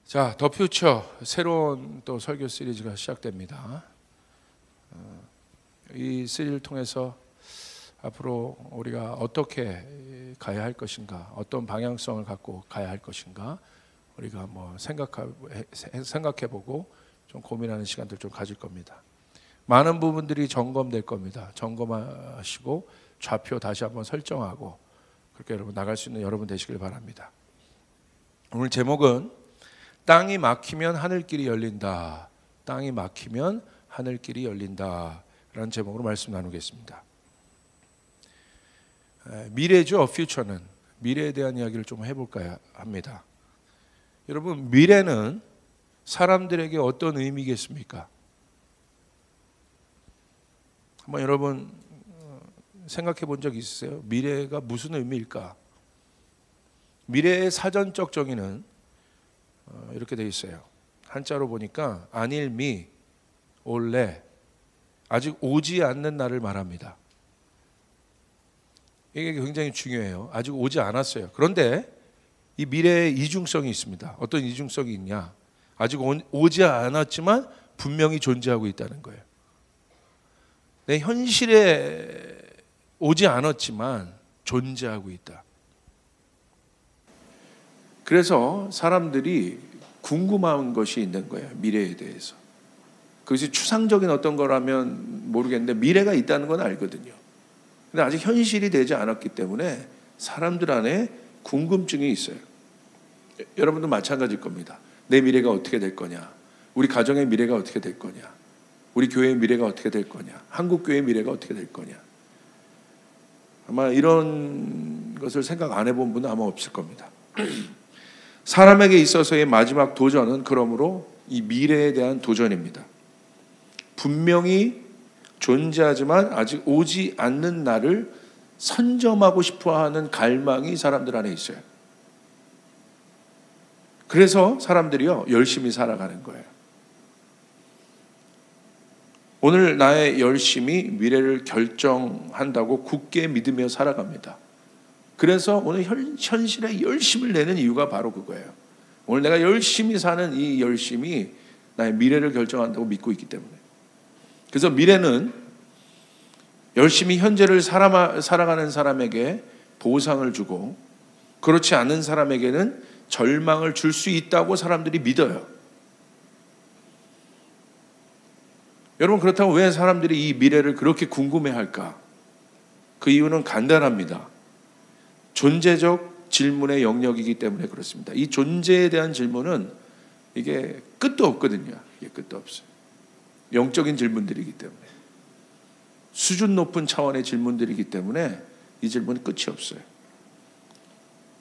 자, 더 퓨처 새로운 또 설교 시리즈가 시작됩니다. 이 시리즈를 통해서 앞으로 우리가 어떻게 가야 할 것인가, 어떤 방향성을 갖고 가야 할 것인가, 우리가 생각해보고 좀 고민하는 시간들 좀 가질 겁니다. 많은 부분들이 점검될 겁니다. 점검하시고 좌표 다시 한번 설정하고 그렇게 여러분 나갈 수 있는 여러분 되시길 바랍니다. 오늘 제목은 땅이 막히면 하늘길이 열린다. 땅이 막히면 하늘길이 열린다. 라는 제목으로 말씀 나누겠습니다. 미래죠. 퓨처는. 미래에 대한 이야기를 좀 해볼까 합니다. 여러분, 미래는 사람들에게 어떤 의미겠습니까? 한번 여러분 생각해 본 적 있으세요? 미래가 무슨 의미일까? 미래의 사전적 정의는 이렇게 되어 있어요. 한자로 보니까 안일미, 올래, 아직 오지 않는 날을 말합니다. 이게 굉장히 중요해요. 아직 오지 않았어요. 그런데 이 미래의 이중성이 있습니다. 어떤 이중성이 있냐? 아직 오지 않았지만 분명히 존재하고 있다는 거예요. 내 현실에 오지 않았지만 존재하고 있다. 그래서 사람들이 궁금한 것이 있는 거예요. 미래에 대해서. 그것이 추상적인 어떤 거라면 모르겠는데 미래가 있다는 건 알거든요. 근데 아직 현실이 되지 않았기 때문에 사람들 안에 궁금증이 있어요. 여러분도 마찬가지일 겁니다. 내 미래가 어떻게 될 거냐? 우리 가정의 미래가 어떻게 될 거냐? 우리 교회의 미래가 어떻게 될 거냐? 한국 교회의 미래가 어떻게 될 거냐? 아마 이런 것을 생각 안 해본 분은 아마 없을 겁니다. 사람에게 있어서의 마지막 도전은 그러므로 이 미래에 대한 도전입니다. 분명히 존재하지만 아직 오지 않는 날을 선점하고 싶어하는 갈망이 사람들 안에 있어요. 그래서 사람들이요 열심히 살아가는 거예요. 오늘 나의 열심이 미래를 결정한다고 굳게 믿으며 살아갑니다. 그래서 오늘 현실에 열심을 내는 이유가 바로 그거예요. 오늘 내가 열심히 사는 이 열심이 나의 미래를 결정한다고 믿고 있기 때문에. 그래서 미래는 열심히 현재를 살아가는 사람에게 보상을 주고 그렇지 않은 사람에게는 절망을 줄 수 있다고 사람들이 믿어요. 여러분, 그렇다면 왜 사람들이 이 미래를 그렇게 궁금해할까? 그 이유는 간단합니다. 존재적 질문의 영역이기 때문에 그렇습니다. 이 존재에 대한 질문은 이게 끝도 없거든요. 이게 끝도 없어요. 영적인 질문들이기 때문에. 수준 높은 차원의 질문들이기 때문에 이 질문은 끝이 없어요.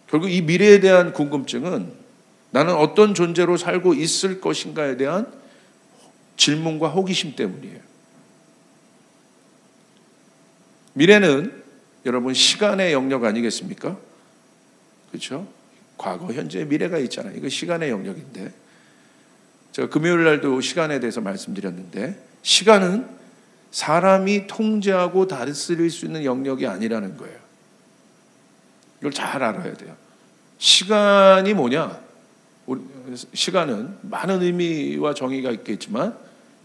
결국 이 미래에 대한 궁금증은 나는 어떤 존재로 살고 있을 것인가에 대한 질문과 호기심 때문이에요. 미래는 여러분 시간의 영역 아니겠습니까? 그렇죠? 과거, 현재, 미래가 있잖아요. 이거 시간의 영역인데 제가 금요일 날도 시간에 대해서 말씀드렸는데 시간은 사람이 통제하고 다스릴 수 있는 영역이 아니라는 거예요. 이걸 잘 알아야 돼요. 시간이 뭐냐? 시간은 많은 의미와 정의가 있겠지만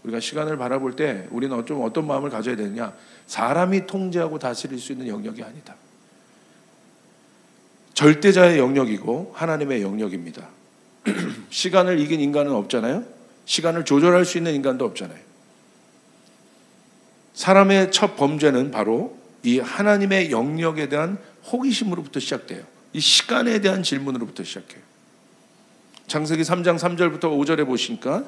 우리가 시간을 바라볼 때 우리는 좀 어떤 마음을 가져야 되느냐? 사람이 통제하고 다스릴 수 있는 영역이 아니다. 절대자의 영역이고 하나님의 영역입니다. 시간을 이긴 인간은 없잖아요. 시간을 조절할 수 있는 인간도 없잖아요. 사람의 첫 범죄는 바로 이 하나님의 영역에 대한 호기심으로부터 시작돼요. 이 시간에 대한 질문으로부터 시작해요. 창세기 3장 3절부터 5절에 보시니까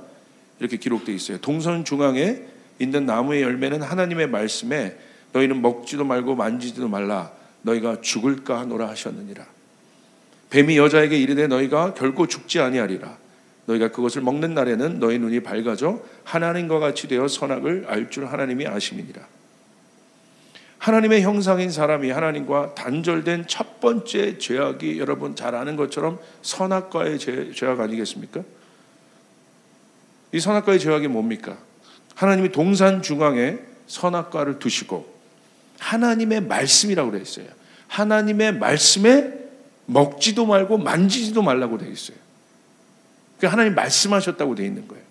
이렇게 기록되어 있어요. 동선 중앙에 있는 나무의 열매는 하나님의 말씀에 너희는 먹지도 말고 만지지도 말라 너희가 죽을까 하노라 하셨느니라. 뱀이 여자에게 이르되 너희가 결코 죽지 아니하리라. 너희가 그것을 먹는 날에는 너희 눈이 밝아져 하나님과 같이 되어 선악을 알 줄 하나님이 아심이니라. 하나님의 형상인 사람이 하나님과 단절된 첫 번째 죄악이 여러분 잘 아는 것처럼 선악과의 죄악 아니겠습니까? 이 선악과의 죄악이 뭡니까? 하나님이 동산 중앙에 선악과를 두시고 하나님의 말씀이라고 되어 있어요. 하나님의 말씀에 먹지도 말고 만지지도 말라고 되어 있어요. 하나님 말씀하셨다고 되어 있는 거예요.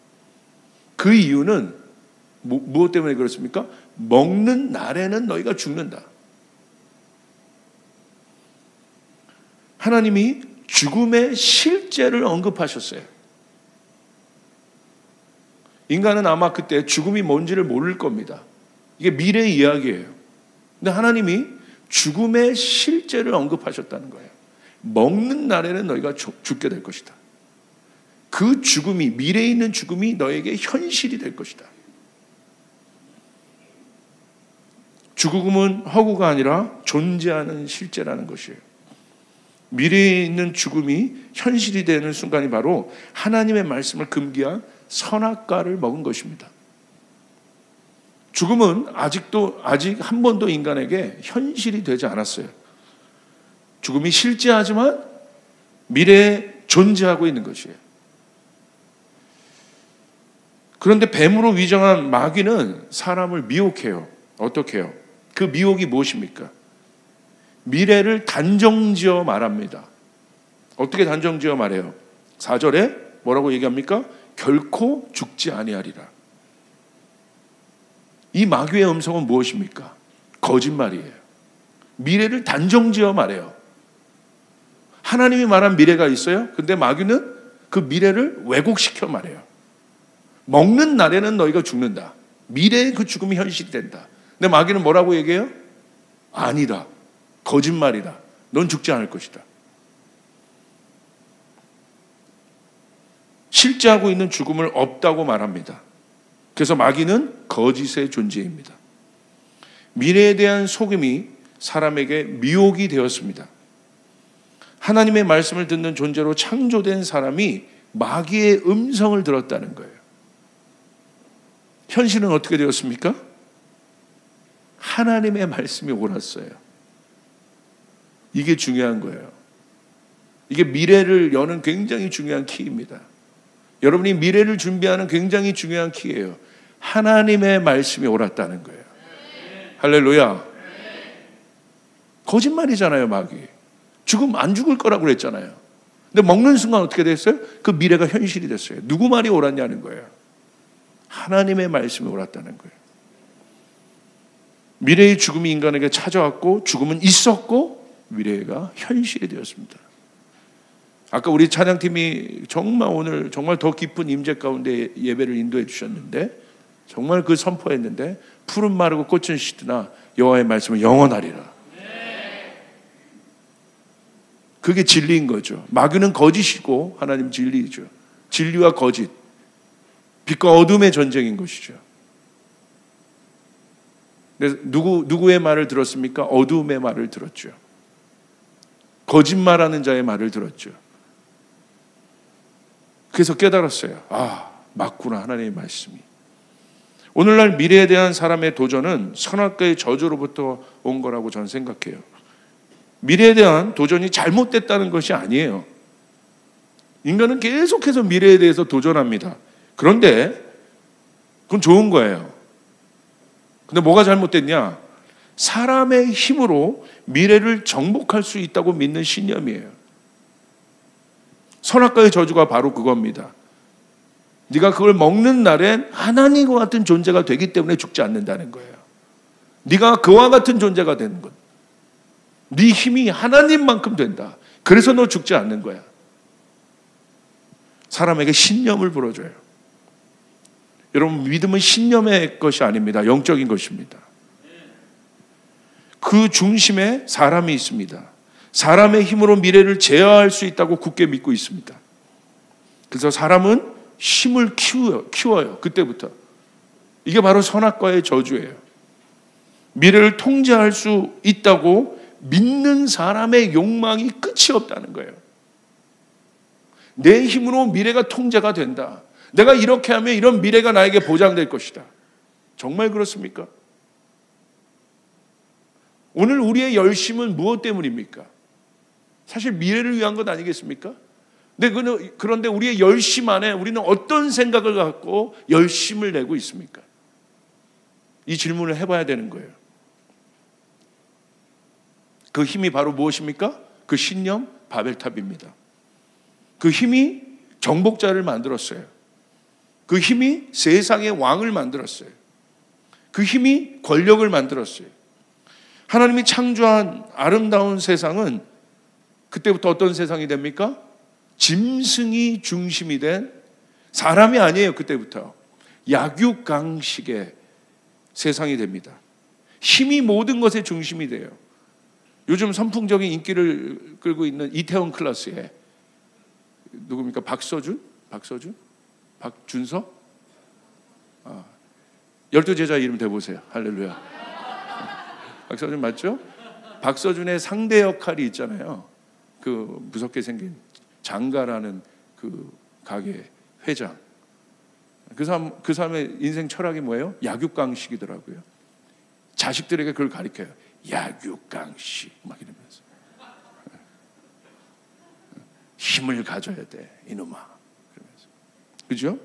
그 이유는 무엇 때문에 그렇습니까? 먹는 날에는 너희가 죽는다. 하나님이 죽음의 실제를 언급하셨어요. 인간은 아마 그때 죽음이 뭔지를 모를 겁니다. 이게 미래의 이야기예요. 근데 하나님이 죽음의 실제를 언급하셨다는 거예요. 먹는 날에는 너희가 죽게 될 것이다. 그 죽음이, 미래에 있는 죽음이 너에게 현실이 될 것이다. 죽음은 허구가 아니라 존재하는 실제라는 것이에요. 미래에 있는 죽음이 현실이 되는 순간이 바로 하나님의 말씀을 금기한 선악과를 먹은 것입니다. 죽음은 아직 한 번도 인간에게 현실이 되지 않았어요. 죽음이 실제하지만 미래에 존재하고 있는 것이에요. 그런데 뱀으로 위장한 마귀는 사람을 미혹해요. 어떻게 해요? 그 미혹이 무엇입니까? 미래를 단정지어 말합니다. 어떻게 단정지어 말해요? 4절에 뭐라고 얘기합니까? 결코 죽지 아니하리라. 이 마귀의 음성은 무엇입니까? 거짓말이에요. 미래를 단정지어 말해요. 하나님이 말한 미래가 있어요. 근데 마귀는 그 미래를 왜곡시켜 말해요. 먹는 날에는 너희가 죽는다. 미래의 그 죽음이 현실이 된다. 근데 마귀는 뭐라고 얘기해요? 아니다. 거짓말이다. 넌 죽지 않을 것이다. 실제하고 있는 죽음을 없다고 말합니다. 그래서 마귀는 거짓의 존재입니다. 미래에 대한 속임이 사람에게 미혹이 되었습니다. 하나님의 말씀을 듣는 존재로 창조된 사람이 마귀의 음성을 들었다는 거예요. 현실은 어떻게 되었습니까? 하나님의 말씀이 옳았어요. 이게 중요한 거예요. 이게 미래를 여는 굉장히 중요한 키입니다. 여러분이 미래를 준비하는 굉장히 중요한 키예요. 하나님의 말씀이 옳았다는 거예요. 할렐루야. 거짓말이잖아요, 마귀. 죽으면 안 죽을 거라고 그랬잖아요. 근데 먹는 순간 어떻게 됐어요? 그 미래가 현실이 됐어요. 누구 말이 옳았냐는 거예요. 하나님의 말씀이 옳았다는 거예요. 미래의 죽음이 인간에게 찾아왔고 죽음은 있었고 미래가 현실이 되었습니다. 아까 우리 찬양팀이 정말 오늘 정말 더 깊은 임재 가운데 예배를 인도해 주셨는데 정말 그 선포했는데 푸른 마르고 꽃은 시드나 여호와의 말씀은 영원하리라. 그게 진리인 거죠. 마귀는 거짓이고 하나님 진리이죠. 진리와 거짓, 빛과 어둠의 전쟁인 것이죠. 그래서 누구의 말을 들었습니까? 어둠의 말을 들었죠. 거짓말하는 자의 말을 들었죠. 그래서 깨달았어요. 아, 맞구나, 하나님의 말씀이. 오늘날 미래에 대한 사람의 도전은 선악과의 저주로부터 온 거라고 저는 생각해요. 미래에 대한 도전이 잘못됐다는 것이 아니에요. 인간은 계속해서 미래에 대해서 도전합니다. 그런데 그건 좋은 거예요. 근데 뭐가 잘못됐냐? 사람의 힘으로 미래를 정복할 수 있다고 믿는 신념이에요. 선악과의 저주가 바로 그겁니다. 네가 그걸 먹는 날엔 하나님과 같은 존재가 되기 때문에 죽지 않는다는 거예요. 네가 그와 같은 존재가 되는 것. 네 힘이 하나님만큼 된다. 그래서 너 죽지 않는 거야. 사람에게 신념을 불어줘요. 여러분, 믿음은 신념의 것이 아닙니다. 영적인 것입니다. 그 중심에 사람이 있습니다. 사람의 힘으로 미래를 제어할 수 있다고 굳게 믿고 있습니다. 그래서 사람은 힘을 키워요. 그때부터. 이게 바로 선악과의 저주예요. 미래를 통제할 수 있다고 믿는 사람의 욕망이 끝이 없다는 거예요. 내 힘으로 미래가 통제가 된다. 내가 이렇게 하면 이런 미래가 나에게 보장될 것이다. 정말 그렇습니까? 오늘 우리의 열심은 무엇 때문입니까? 사실 미래를 위한 것 아니겠습니까? 그런데 우리의 열심 안에 우리는 어떤 생각을 갖고 열심을 내고 있습니까? 이 질문을 해봐야 되는 거예요. 그 힘이 바로 무엇입니까? 그 신념, 바벨탑입니다. 그 힘이 정복자를 만들었어요. 그 힘이 세상의 왕을 만들었어요. 그 힘이 권력을 만들었어요. 하나님이 창조한 아름다운 세상은 그때부터 어떤 세상이 됩니까? 짐승이 중심이 된, 사람이 아니에요. 그때부터 약육강식의 세상이 됩니다. 힘이 모든 것의 중심이 돼요. 요즘 선풍적인 인기를 끌고 있는 이태원 클래스에 누굽니까? 박서준? 박준서? 12제자 이름 대보세요. 할렐루야. 박서준 맞죠? 박서준의 상대 역할이 있잖아요. 그 무섭게 생긴 장가라는 그 가게 회장. 그 사람의 인생 철학이 뭐예요? 약육강식이더라고요. 자식들에게 그걸 가르쳐요. 약육강식 막 이러면서 힘을 가져야 돼 이놈아 그러면서. 그죠?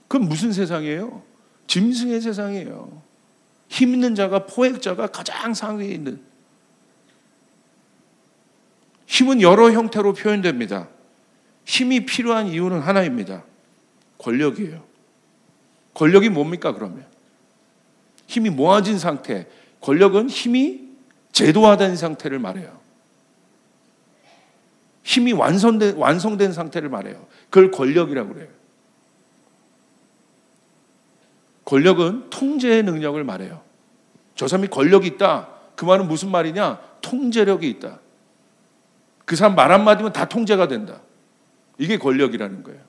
그건 무슨 세상이에요? 짐승의 세상이에요. 힘 있는 자가, 포획자가 가장 상위에 있는. 힘은 여러 형태로 표현됩니다. 힘이 필요한 이유는 하나입니다. 권력이에요. 권력이 뭡니까 그러면? 힘이 모아진 상태. 권력은 힘이 제도화된 상태를 말해요. 힘이 완성된 상태를 말해요. 그걸 권력이라고 그래요. 권력은 통제의 능력을 말해요. 저 사람이 권력이 있다. 그 말은 무슨 말이냐? 통제력이 있다. 그 사람 말 한마디면 다 통제가 된다. 이게 권력이라는 거예요.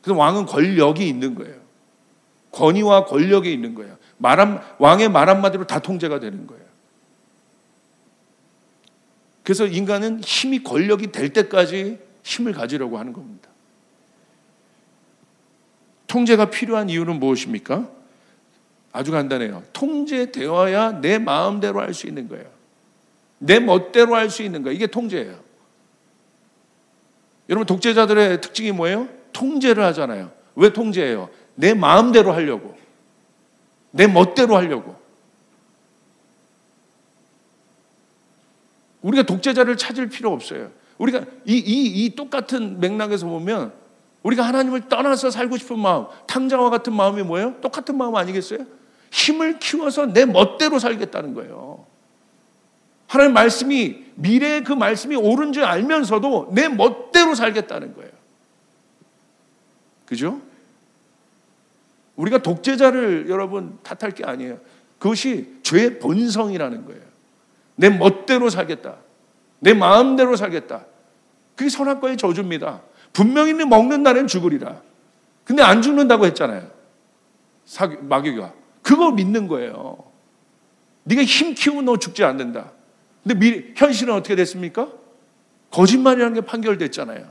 그래서 왕은 권력이 있는 거예요. 권위와 권력이 있는 거예요. 왕의 말 한마디로 다 통제가 되는 거예요. 그래서 인간은 힘이 권력이 될 때까지 힘을 가지려고 하는 겁니다. 통제가 필요한 이유는 무엇입니까? 아주 간단해요. 통제되어야 내 마음대로 할 수 있는 거예요. 내 멋대로 할 수 있는 거예요. 이게 통제예요. 여러분, 독재자들의 특징이 뭐예요? 통제를 하잖아요. 왜 통제해요? 내 마음대로 하려고. 내 멋대로 하려고. 우리가 독재자를 찾을 필요 없어요. 우리가 이 똑같은 맥락에서 보면 우리가 하나님을 떠나서 살고 싶은 마음, 탕자와 같은 마음이 뭐예요? 똑같은 마음 아니겠어요? 힘을 키워서 내 멋대로 살겠다는 거예요. 하나님 말씀이, 미래의 그 말씀이 옳은 줄 알면서도 내 멋대로 살겠다는 거예요. 그죠? 우리가 독재자를 여러분 탓할 게 아니에요. 그것이 죄의 본성이라는 거예요. 내 멋대로 살겠다. 내 마음대로 살겠다. 그게 선악과의 저주입니다. 분명히 먹는 날엔 죽으리라. 근데 안 죽는다고 했잖아요. 마귀가. 그거 믿는 거예요. 네가 힘 키우면 너 죽지 않는다. 근데 현실은 어떻게 됐습니까? 거짓말이라는 게 판결됐잖아요.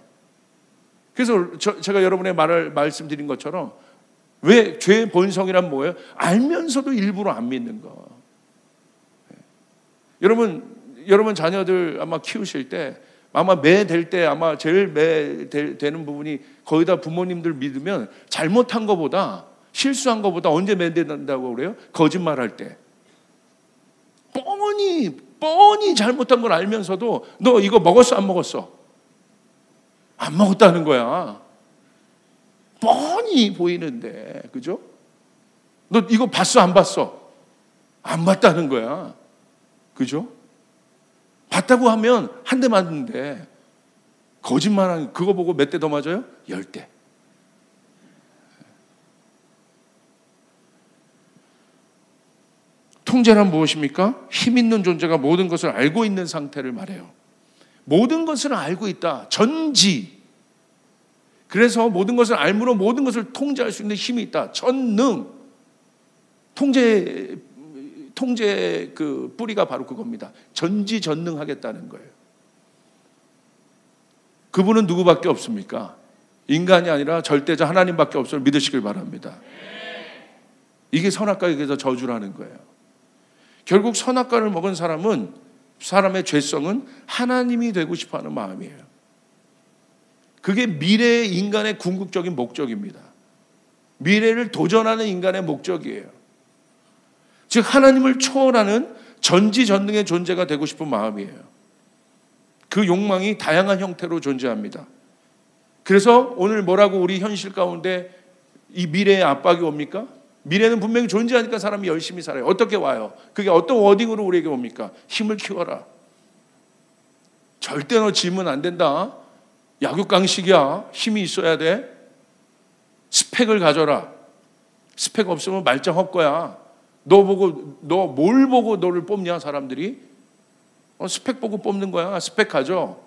그래서 제가 여러분의 말씀드린 것처럼 왜 죄의 본성이란 뭐예요? 알면서도 일부러 안 믿는 거. 여러분 자녀들 아마 키우실 때 아마 매 될 때 아마 제일 매 되는 부분이 거의 다 부모님들 믿으면 잘못한 것보다 실수한 것보다 언제 매 된다고 그래요? 거짓말할 때. 뻔히 잘못한 걸 알면서도 너 이거 먹었어 안 먹었어? 안 먹었다는 거야. 뻔히 보이는데, 그죠? 너 이거 봤어 안 봤어? 안 봤다는 거야. 그죠? 봤다고 하면 한 대 맞는데 거짓말하는 그거 보고 몇 대 더 맞아요? 10대. 통제란 무엇입니까? 힘 있는 존재가 모든 것을 알고 있는 상태를 말해요. 모든 것을 알고 있다. 전지. 그래서 모든 것을 알므로 모든 것을 통제할 수 있는 힘이 있다. 전능. 통제 그 뿌리가 바로 그겁니다. 전지전능하겠다는 거예요. 그분은 누구밖에 없습니까? 인간이 아니라 절대자 하나님밖에 없음을 믿으시길 바랍니다. 이게 선악과에게서 저주라는 거예요. 결국 선악과를 먹은 사람의 죄성은 하나님이 되고 싶어하는 마음이에요. 그게 미래의 인간의 궁극적인 목적입니다. 미래를 도전하는 인간의 목적이에요. 즉 하나님을 초월하는 전지전능의 존재가 되고 싶은 마음이에요. 그 욕망이 다양한 형태로 존재합니다. 그래서 오늘 뭐라고 우리 현실 가운데 이 미래의 압박이 옵니까? 미래는 분명히 존재하니까 사람이 열심히 살아요. 어떻게 와요? 그게 어떤 워딩으로 우리에게 옵니까? 힘을 키워라. 절대 너 지면 안 된다. 약육강식이야. 힘이 있어야 돼. 스펙을 가져라. 스펙 없으면 말짱 헛거야. 너 뭘 보고 너를 뽑냐, 사람들이? 스펙 보고 뽑는 거야. 스펙 가져.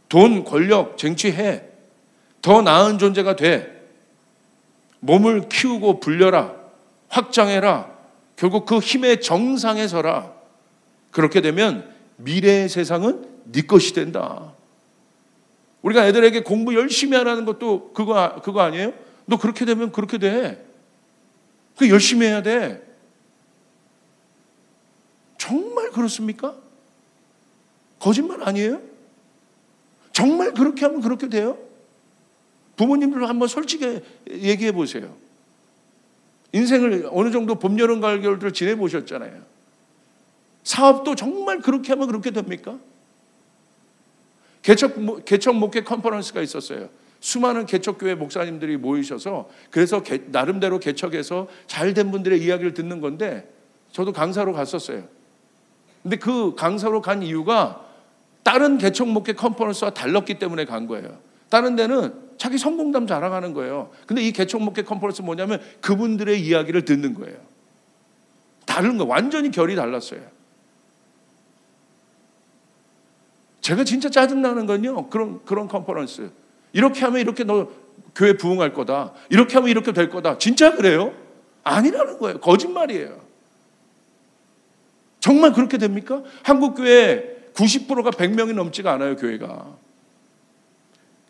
돈, 권력, 쟁취해. 더 나은 존재가 돼. 몸을 키우고 불려라. 확장해라. 결국 그 힘의 정상에 서라. 그렇게 되면 미래의 세상은 네 것이 된다. 우리가 애들에게 공부 열심히 하라는 것도 그거 아니에요? 너 그렇게 되면 그렇게 돼. 그 열심히 해야 돼. 정말 그렇습니까? 거짓말 아니에요? 정말 그렇게 하면 그렇게 돼요? 부모님들 한번 솔직히 얘기해 보세요. 인생을 어느 정도 봄, 여름, 가을, 겨울을 지내보셨잖아요. 사업도 정말 그렇게 하면 그렇게 됩니까? 개척 목회 컨퍼런스가 있었어요. 수많은 개척교회 목사님들이 모이셔서 그래서 나름대로 개척해서 잘된 분들의 이야기를 듣는 건데 저도 강사로 갔었어요. 근데 그 강사로 간 이유가 다른 개척 목회 컨퍼런스와 달랐기 때문에 간 거예요. 다른 데는 자기 성공담 자랑하는 거예요. 근데 이 개척 목회 컨퍼런스 뭐냐면 그분들의 이야기를 듣는 거예요. 다른 거 완전히 결이 달랐어요. 제가 진짜 짜증나는 건요. 그런 컨퍼런스. 이렇게 하면 이렇게 너 교회 부흥할 거다. 이렇게 하면 이렇게 될 거다. 진짜 그래요? 아니라는 거예요. 거짓말이에요. 정말 그렇게 됩니까? 한국 교회 90%가 100명이 넘지가 않아요, 교회가.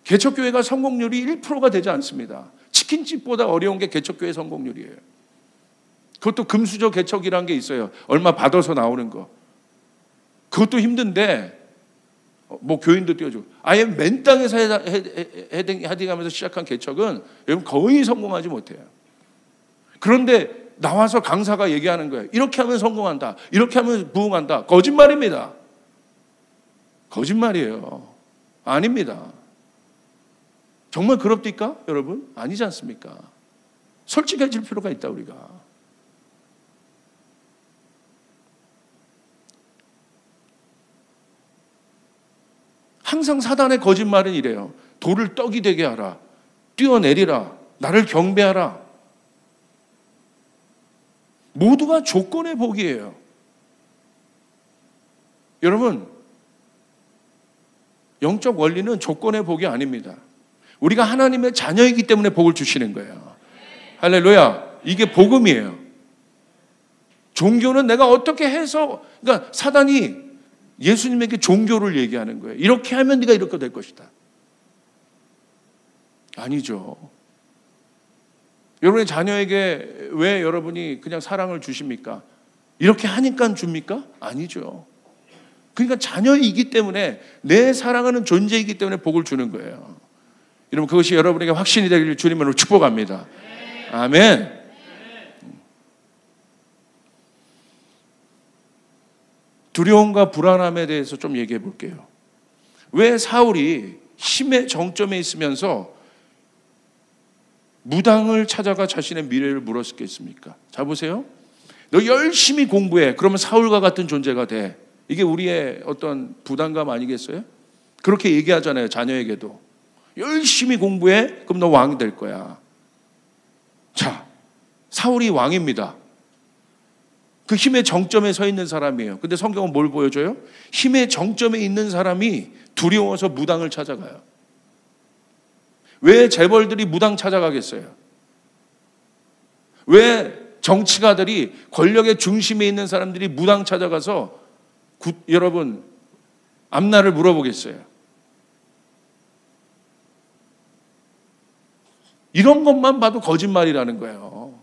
개척교회가 성공률이 1%가 되지 않습니다. 치킨집보다 어려운 게 개척교회 성공률이에요. 그것도 금수저 개척이라는 게 있어요. 얼마 받아서 나오는 거. 그것도 힘든데 뭐 교인도 띄워주고 아예 맨 땅에서 헤딩하면서 시작한 개척은 여러분 거의 성공하지 못해요. 그런데 나와서 강사가 얘기하는 거예요. 이렇게 하면 성공한다. 이렇게 하면 부흥한다. 거짓말입니다. 거짓말이에요. 아닙니다. 정말 그럽니까? 여러분? 아니지 않습니까? 솔직해질 필요가 있다 우리가. 항상 사단의 거짓말은 이래요. 돌을 떡이 되게 하라. 뛰어내리라. 나를 경배하라. 모두가 조건의 복이에요. 여러분, 영적 원리는 조건의 복이 아닙니다. 우리가 하나님의 자녀이기 때문에 복을 주시는 거예요. 할렐루야. 이게 복음이에요. 종교는 내가 어떻게 해서, 그러니까 사단이 예수님에게 종교를 얘기하는 거예요. 이렇게 하면 네가 이렇게 될 것이다. 아니죠. 여러분의 자녀에게 왜 여러분이 그냥 사랑을 주십니까? 이렇게 하니까 줍니까? 아니죠. 그러니까 자녀이기 때문에 내 사랑하는 존재이기 때문에 복을 주는 거예요. 여러분 그것이 여러분에게 확신이 되기를 주님으로 축복합니다. 아멘. 두려움과 불안함에 대해서 좀 얘기해 볼게요. 왜 사울이 힘의 정점에 있으면서 무당을 찾아가 자신의 미래를 물었겠습니까? 자 보세요. 너 열심히 공부해. 그러면 사울과 같은 존재가 돼. 이게 우리의 어떤 부담감 아니겠어요? 그렇게 얘기하잖아요. 자녀에게도. 열심히 공부해. 그럼 너 왕이 될 거야. 자, 사울이 왕입니다. 그 힘의 정점에 서 있는 사람이에요. 근데 성경은 뭘 보여줘요? 힘의 정점에 있는 사람이 두려워서 무당을 찾아가요. 왜 재벌들이 무당 찾아가겠어요? 왜 정치가들이 권력의 중심에 있는 사람들이 무당 찾아가서 여러분 앞날을 물어보겠어요? 이런 것만 봐도 거짓말이라는 거예요.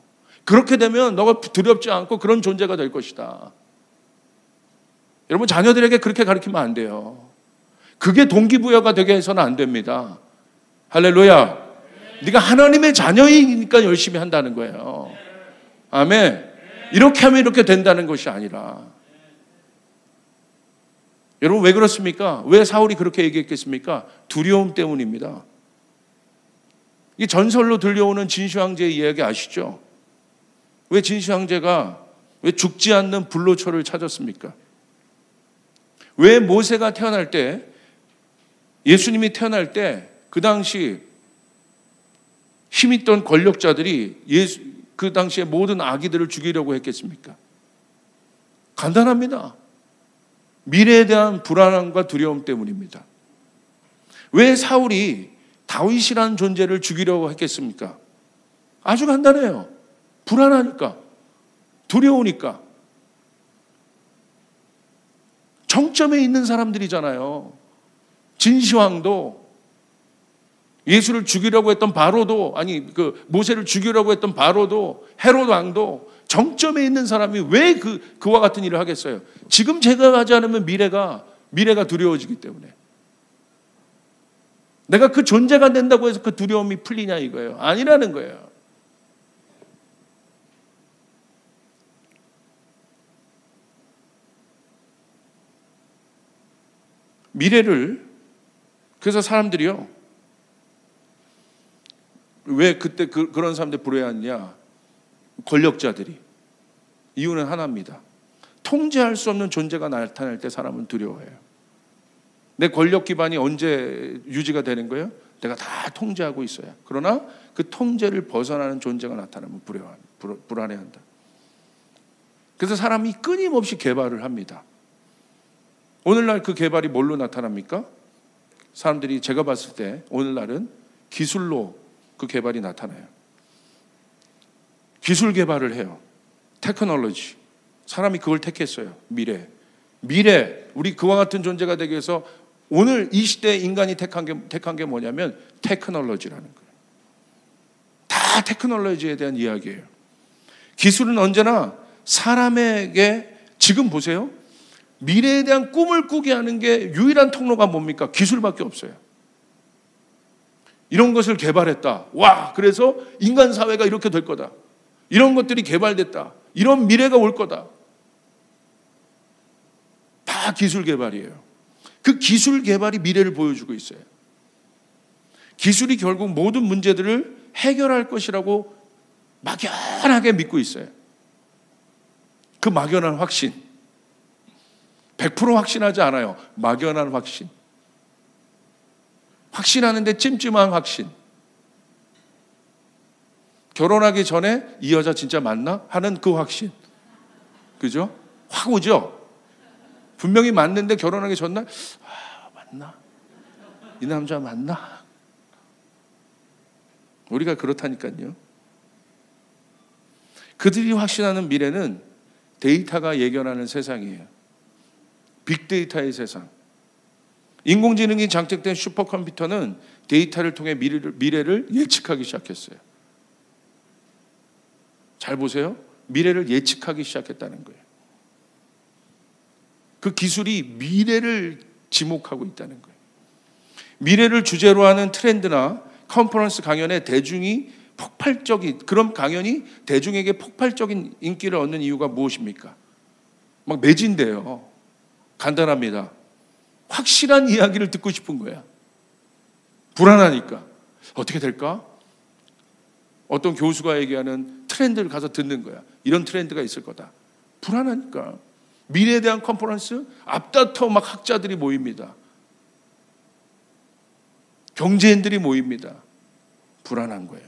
그렇게 되면 너가 두렵지 않고 그런 존재가 될 것이다. 여러분 자녀들에게 그렇게 가르치면 안 돼요. 그게 동기부여가 되게 해서는 안 됩니다. 할렐루야. 네가 하나님의 자녀이니까 열심히 한다는 거예요. 아멘. 이렇게 하면 이렇게 된다는 것이 아니라 여러분 왜 그렇습니까? 왜 사울이 그렇게 얘기했겠습니까? 두려움 때문입니다. 이 전설로 들려오는 진시황제의 이야기 아시죠? 왜 진시황제가 왜 죽지 않는 불로초를 찾았습니까? 왜 모세가 태어날 때, 예수님이 태어날 때 그 당시 힘있던 권력자들이 그 당시에 모든 아기들을 죽이려고 했겠습니까? 간단합니다. 미래에 대한 불안함과 두려움 때문입니다. 왜 사울이 다윗이라는 존재를 죽이려고 했겠습니까? 아주 간단해요. 불안하니까, 두려우니까. 정점에 있는 사람들이잖아요. 진시황도, 예수를 죽이려고 했던 바로도, 아니 그 모세를 죽이려고 했던 바로도, 헤롯 왕도 정점에 있는 사람이 왜 그와 같은 일을 하겠어요? 지금 제가 하지 않으면 미래가 두려워지기 때문에. 내가 그 존재가 된다고 해서 그 두려움이 풀리냐 이거예요. 아니라는 거예요. 미래를, 그래서 사람들이요, 왜 그때 그런 사람들 부러워하느냐? 권력자들이. 이유는 하나입니다. 통제할 수 없는 존재가 나타날 때 사람은 두려워해요. 내 권력 기반이 언제 유지가 되는 거예요? 내가 다 통제하고 있어야. 그러나 그 통제를 벗어나는 존재가 나타나면 불안해한다. 그래서 사람이 끊임없이 개발을 합니다. 오늘날 그 개발이 뭘로 나타납니까? 사람들이, 제가 봤을 때 오늘날은 기술로 그 개발이 나타나요. 기술 개발을 해요. 테크놀로지. 사람이 그걸 택했어요. 미래, 우리 그와 같은 존재가 되기 위해서 오늘 이 시대에 인간이 택한 게 뭐냐면 테크놀로지라는 거예요. 다 테크놀로지에 대한 이야기예요. 기술은 언제나 사람에게, 지금 보세요, 미래에 대한 꿈을 꾸게 하는 게 유일한 통로가 뭡니까? 기술밖에 없어요. 이런 것을 개발했다. 와, 그래서 인간 사회가 이렇게 될 거다. 이런 것들이 개발됐다. 이런 미래가 올 거다. 다 기술 개발이에요. 그 기술 개발이 미래를 보여주고 있어요. 기술이 결국 모든 문제들을 해결할 것이라고 막연하게 믿고 있어요. 그 막연한 확신. 100% 확신하지 않아요. 막연한 확신. 확신하는데 찜찜한 확신. 결혼하기 전에 이 여자 진짜 맞나? 하는 그 확신. 그죠? 확 오죠? 분명히 맞는데 결혼하기 전날, 맞나? 이 남자 맞나? 우리가 그렇다니까요. 그들이 확신하는 미래는 데이터가 예견하는 세상이에요. 빅데이터의 세상. 인공지능이 장착된 슈퍼컴퓨터는 데이터를 통해 미래를 예측하기 시작했어요. 잘 보세요. 미래를 예측하기 시작했다는 거예요. 그 기술이 미래를 지목하고 있다는 거예요. 미래를 주제로 하는 트렌드나 컨퍼런스 강연에 대중이 그런 강연이 대중에게 폭발적인 인기를 얻는 이유가 무엇입니까? 막 매진돼요. 간단합니다. 확실한 이야기를 듣고 싶은 거야. 불안하니까. 어떻게 될까? 어떤 교수가 얘기하는 트렌드를 가서 듣는 거야. 이런 트렌드가 있을 거다. 불안하니까. 미래에 대한 컨퍼런스, 앞다퉈 막 학자들이 모입니다. 경제인들이 모입니다. 불안한 거예요.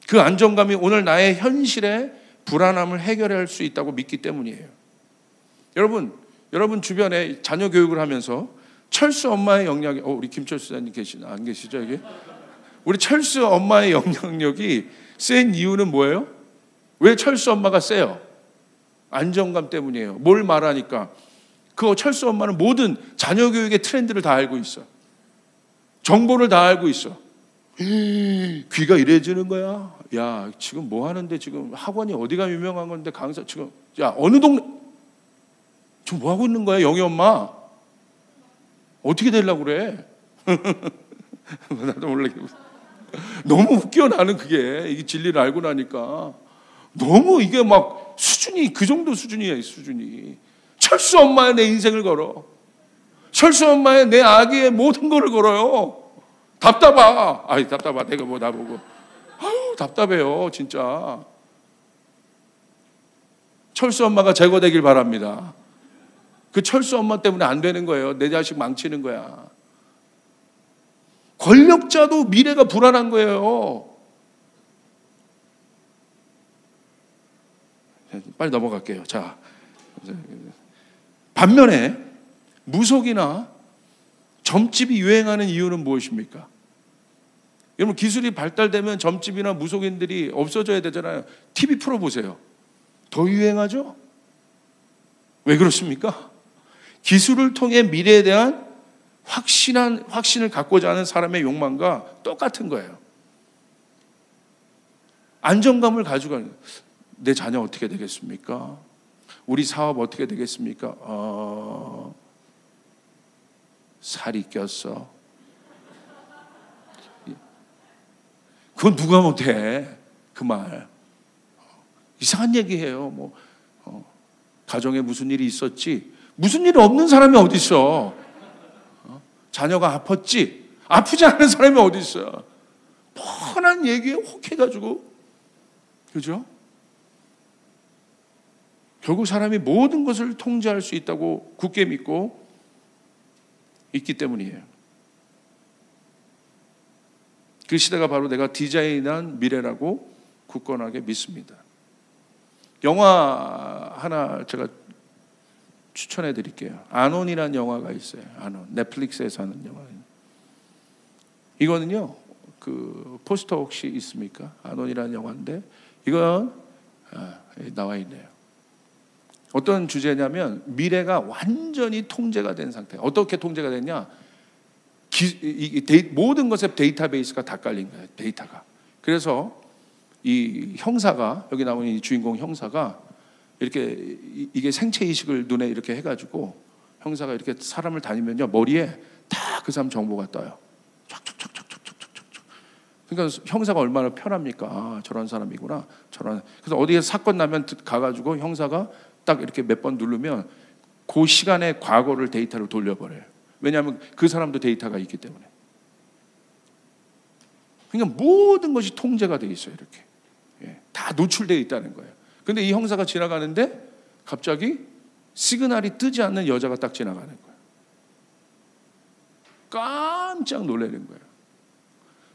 그 안정감이 오늘 나의 현실의 불안함을 해결할 수 있다고 믿기 때문이에요. 여러분 주변에 자녀 교육을 하면서 철수 엄마의 영향이, 우리 김철수 사님 안 계시죠 여기? 우리 철수 엄마의 영향력이 센 이유는 뭐예요? 왜 철수 엄마가 세요? 안정감 때문이에요. 뭘 말하니까? 그 철수 엄마는 모든 자녀 교육의 트렌드를 다 알고 있어. 정보를 다 알고 있어. 귀가 이래지는 거야. 야, 지금 뭐 하는데, 지금 학원이 어디가 유명한 건데, 강사 지금, 야, 어느 동네, 지금 뭐 하고 있는 거야, 영희 엄마? 어떻게 되려고 그래? 나도 몰라. 너무 웃겨, 나는 그게. 이게 진리를 알고 나니까. 너무 이게 막 수준이 그 정도 수준이야, 수준이. 철수 엄마에 내 인생을 걸어. 철수 엄마에 내 아기의 모든 거를 걸어요. 답답하. 아이, 답답하. 내가 뭐 나보고. 아유, 답답해요, 진짜. 철수 엄마가 제거되길 바랍니다. 그 철수 엄마 때문에 안 되는 거예요. 내 자식 망치는 거야. 권력자도 미래가 불안한 거예요. 빨리 넘어갈게요. 자, 반면에 무속이나 점집이 유행하는 이유는 무엇입니까? 여러분, 기술이 발달되면 점집이나 무속인들이 없어져야 되잖아요. TV 프로 보세요. 더 유행하죠? 왜 그렇습니까? 기술을 통해 미래에 대한 확신을 갖고자 하는 사람의 욕망과 똑같은 거예요. 안정감을 가지고 가는 거예요. 내 자녀 어떻게 되겠습니까? 우리 사업 어떻게 되겠습니까? 살이 꼈어. 그건 누가 못해. 그 말. 이상한 얘기해요. 뭐 가정에 무슨 일이 있었지? 무슨 일이 없는 사람이 어디 있어? 자녀가 아팠지? 아프지 않은 사람이 어디 있어? 뻔한 얘기에 혹해가지고, 그죠? 결국 사람이 모든 것을 통제할 수 있다고 굳게 믿고 있기 때문이에요. 그 시대가 바로 내가 디자인한 미래라고 굳건하게 믿습니다. 영화 하나 제가 추천해 드릴게요. 아논이라는 영화가 있어요. 아논. 넷플릭스에서 하는 영화예요. 이거는요, 그 포스터 혹시 있습니까? 아논이라는 영화인데, 이건 나와 있네요. 어떤 주제냐면 미래가 완전히 통제가 된 상태. 어떻게 통제가 됐냐? 모든 것에 데이터베이스가 다 깔린 거예요. 데이터가. 그래서 이 형사가, 여기 나오는 이 주인공 형사가 이렇게 이게 생체 이식을 눈에 이렇게 해가지고 형사가 이렇게 사람을 다니면요, 머리에 다 그 사람 정보가 떠요. 촥촥촥촥촥촥촥. 그러니까 형사가 얼마나 편합니까? 아, 저런 사람이구나. 저런. 그래서 어디에 사건 나면 가가지고 형사가 딱 이렇게 몇 번 누르면 그 시간의 과거를 데이터로 돌려버려요. 왜냐하면 그 사람도 데이터가 있기 때문에. 그러니까 모든 것이 통제가 돼 있어요. 이렇게. 예, 다 노출되어 있다는 거예요. 근데 이 형사가 지나가는데 갑자기 시그널이 뜨지 않는 여자가 딱 지나가는 거예요. 깜짝 놀라는 거예요.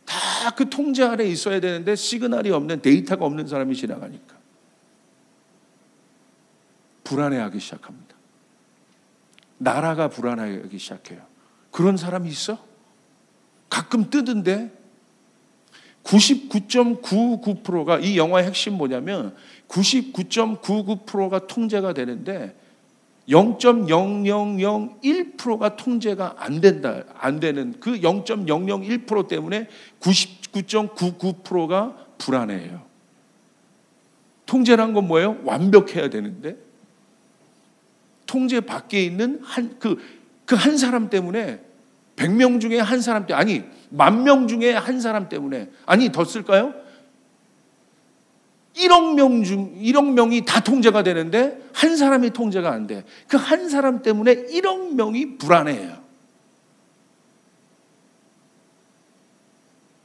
다 그 통제 아래 있어야 되는데 시그널이 없는, 데이터가 없는 사람이 지나가니까 불안해하기 시작합니다. 나라가 불안해하기 시작해요. 그런 사람이 있어? 가끔 뜨던데 99.99%가, 이 영화의 핵심 뭐냐면 99.99%가 통제가 되는데 0.0001%가 통제가 안 되는 그 0.001% 때문에 99.99%가 불안해요. 통제란 건 뭐예요? 완벽해야 되는데 통제 밖에 있는 그 한 사람 때문에 100명 중에 한 사람 때문에, 아니 10,000명 중에 한 사람 때문에, 아니 더 쓸까요? 1억 명이 다 통제가 되는데 한 사람이 통제가 안 돼. 그 한 사람 때문에 1억 명이 불안해요.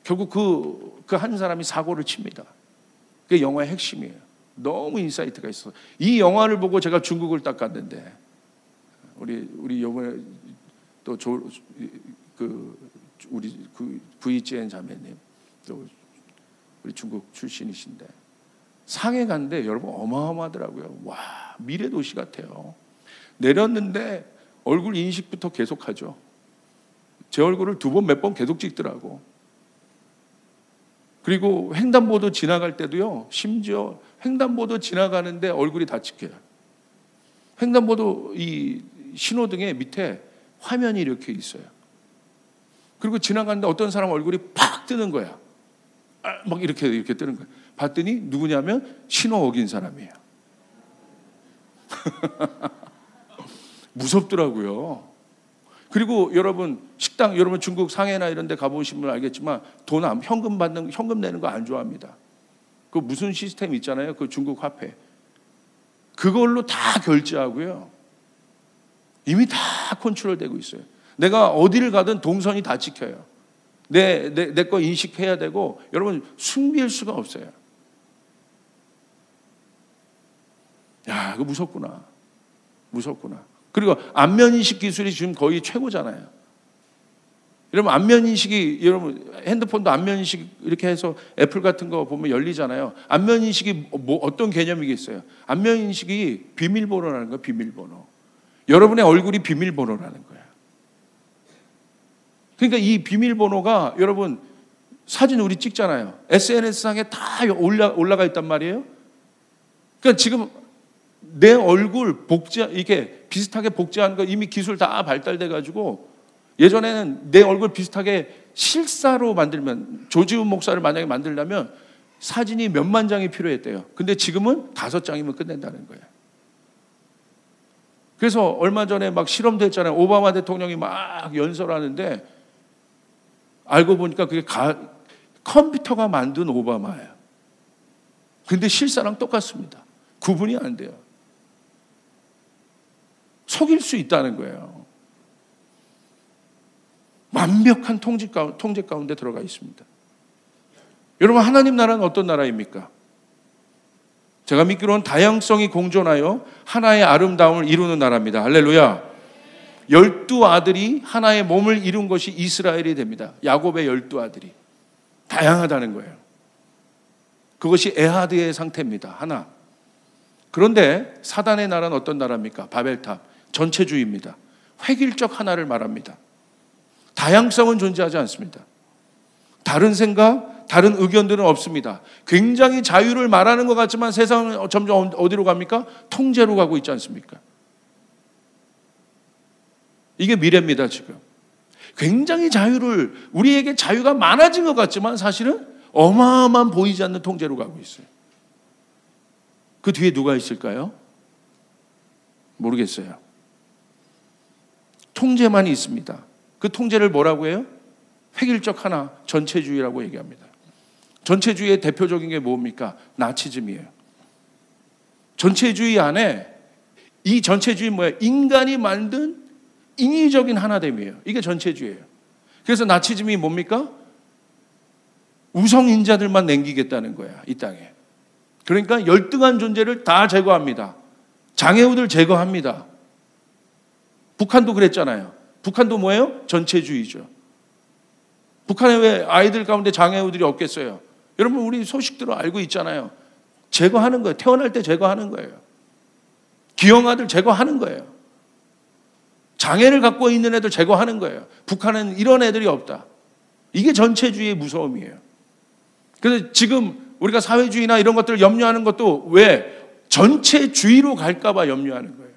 결국 그 한 사람이 사고를 칩니다. 그게 영화의 핵심이에요. 너무 인사이트가 있어. 이 영화를 보고 제가 중국을 딱 갔는데, 우리 요번에 또 우리 구이지엔 자매님, 또 우리 중국 출신이신데 상해 갔는데 여러분 어마어마하더라고요. 와, 미래 도시 같아요. 내렸는데 얼굴 인식부터 계속하죠. 제 얼굴을 몇 번 계속 찍더라고. 그리고 횡단보도 지나갈 때도요, 심지어 횡단보도 지나가는데 얼굴이 다 찍혀요. 횡단보도 이 신호등에 밑에 화면이 이렇게 있어요. 그리고 지나가는데 어떤 사람 얼굴이 팍 뜨는 거야. 막 이렇게 뜨는 거야. 봤더니 누구냐면 신호 어긴 사람이에요. 무섭더라고요. 그리고 여러분 식당, 여러분 중국 상해나 이런 데 가보신 분 알겠지만 현금 내는 거 안 좋아합니다. 그 무슨 시스템 있잖아요. 그 중국 화폐. 그걸로 다 결제하고요. 이미 다 컨트롤되고 있어요. 내가 어디를 가든 동선이 다 찍혀요. 내 거 인식해야 되고, 여러분 숨길 수가 없어요. 야, 이거 무섭구나. 무섭구나. 그리고 안면인식 기술이 지금 거의 최고잖아요. 여러분 안면인식이, 여러분 핸드폰도 안면인식 이렇게 해서 애플 같은 거 보면 열리잖아요. 안면인식이 어떤 개념이겠어요? 안면인식이 비밀번호라는 거예요. 비밀번호. 여러분의 얼굴이 비밀번호라는 거예요. 그러니까 이 비밀번호가, 여러분 사진 우리 찍잖아요. SNS상에 다 올라가 있단 말이에요. 그러니까 지금 내 얼굴 이게 비슷하게 복제하는 거 이미 기술 다 발달돼 가지고, 예전에는 내 얼굴 비슷하게 실사로 만들면, 조지훈 목사를 만약에 만들려면 사진이 몇만 장이 필요했대요. 근데 지금은 5장이면 끝낸다는 거예요. 그래서 얼마 전에 막 실험됐잖아요. 오바마 대통령이 막 연설하는데 알고 보니까 그게 컴퓨터가 만든 오바마예요. 근데 실사랑 똑같습니다. 구분이 안 돼요. 속일 수 있다는 거예요. 완벽한 통제 가운데 들어가 있습니다. 여러분 하나님 나라는 어떤 나라입니까? 제가 믿기로는 다양성이 공존하여 하나의 아름다움을 이루는 나라입니다. 할렐루야. 12아들이 하나의 몸을 이룬 것이 이스라엘이 됩니다. 야곱의 12아들이. 다양하다는 거예요. 그것이 에하드의 상태입니다. 하나. 그런데 사단의 나라는 어떤 나라입니까? 바벨탑. 전체주의입니다. 획일적 하나를 말합니다. 다양성은 존재하지 않습니다. 다른 생각, 다른 의견들은 없습니다. 굉장히 자유를 말하는 것 같지만 세상은 점점 어디로 갑니까? 통제로 가고 있지 않습니까? 이게 미래입니다, 지금. 굉장히 우리에게 자유가 많아진 것 같지만 사실은 어마어마한 보이지 않는 통제로 가고 있어요. 그 뒤에 누가 있을까요? 모르겠어요. 통제만이 있습니다. 그 통제를 뭐라고 해요? 획일적 하나, 전체주의라고 얘기합니다. 전체주의의 대표적인 게 뭡니까? 나치즘이에요. 전체주의 안에, 이 전체주의 뭐예요? 인간이 만든 인위적인 하나됨이에요. 이게 전체주의예요. 그래서 나치즘이 뭡니까? 우성인자들만 남기겠다는 거야, 이 땅에. 그러니까 열등한 존재를 다 제거합니다. 장애우들 제거합니다. 북한도 그랬잖아요. 북한도 뭐예요? 전체주의죠. 북한에 왜 아이들 가운데 장애우들이 없겠어요? 여러분 우리 소식들을 알고 있잖아요. 제거하는 거예요. 태어날 때 제거하는 거예요. 기형아들 제거하는 거예요. 장애를 갖고 있는 애들 제거하는 거예요. 북한은 이런 애들이 없다. 이게 전체주의의 무서움이에요. 그래서 지금 우리가 사회주의나 이런 것들을 염려하는 것도 왜? 전체주의로 갈까 봐 염려하는 거예요.